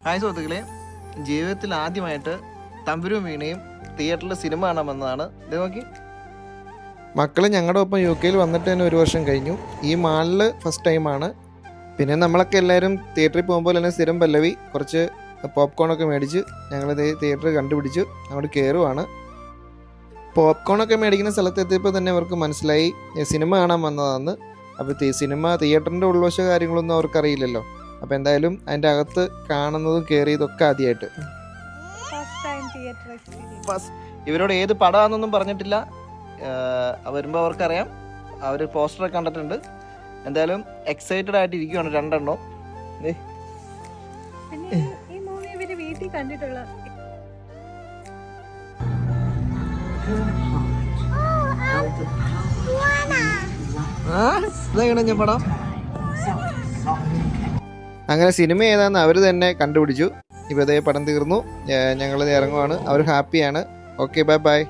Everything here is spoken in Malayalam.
ഹായ് സുഹൃത്തുക്കളെ, ജീവിതത്തിൽ ആദ്യമായിട്ട് തമ്പുരും വീണയും തിയേറ്ററിൽ സിനിമ കാണാൻ വന്നതാണ്. ഇത് നോക്കി. മക്കൾ ഞങ്ങളുടെ ഒപ്പം UK വന്നിട്ട് തന്നെ 1 വർഷം കഴിഞ്ഞു. ഈ മാളിൽ ഫസ്റ്റ് ടൈമാണ്. പിന്നെ നമ്മളൊക്കെ എല്ലാവരും തിയേറ്ററിൽ പോകുമ്പോൾ തന്നെ സ്ഥിരം പല്ലവി കുറച്ച് പോപ്കോണൊക്കെ മേടിച്ച് ഞങ്ങളിത് തിയേറ്റർ കണ്ടുപിടിച്ചു അങ്ങോട്ട് കയറുവാണ്. പോപ്കോണൊക്കെ മേടിക്കുന്ന സ്ഥലത്തെത്തിയപ്പോൾ തന്നെ അവർക്ക് മനസ്സിലായി സിനിമ കാണാൻ വന്നതാണെന്ന്. അപ്പോൾ സിനിമ തിയേറ്ററിൻ്റെ ഉൾവശ കാര്യങ്ങളൊന്നും അവർക്കറിയില്ലല്ലോ. അപ്പോൾ എന്തായാലും അതിൻ്റെ അകത്ത് കാണുന്നതും കയറിയതൊക്കെ ആദ്യമായിട്ട്. ഇവരോട് ഏത് പടമാണെന്നൊന്നും പറഞ്ഞിട്ടില്ല. വരുമ്പോൾ അവർക്കറിയാം. അവർ പോസ്റ്ററൊക്കെ കണ്ടിട്ടുണ്ട്. എന്തായാലും എക്സൈറ്റഡ് ആയിട്ട് ഇരിക്കുകയാണ് രണ്ടെണ്ണം. ഞാൻ പടം അങ്ങനെ സിനിമ ഏതാണെന്ന് അവർ തന്നെ കണ്ടുപിടിച്ചു. ഇപ്പോൾ ഇതേ പടം തീർന്നു, ഞങ്ങൾ ഇറങ്ങുവാണ്. അവർ ഹാപ്പിയാണ്. Okay, bye bye.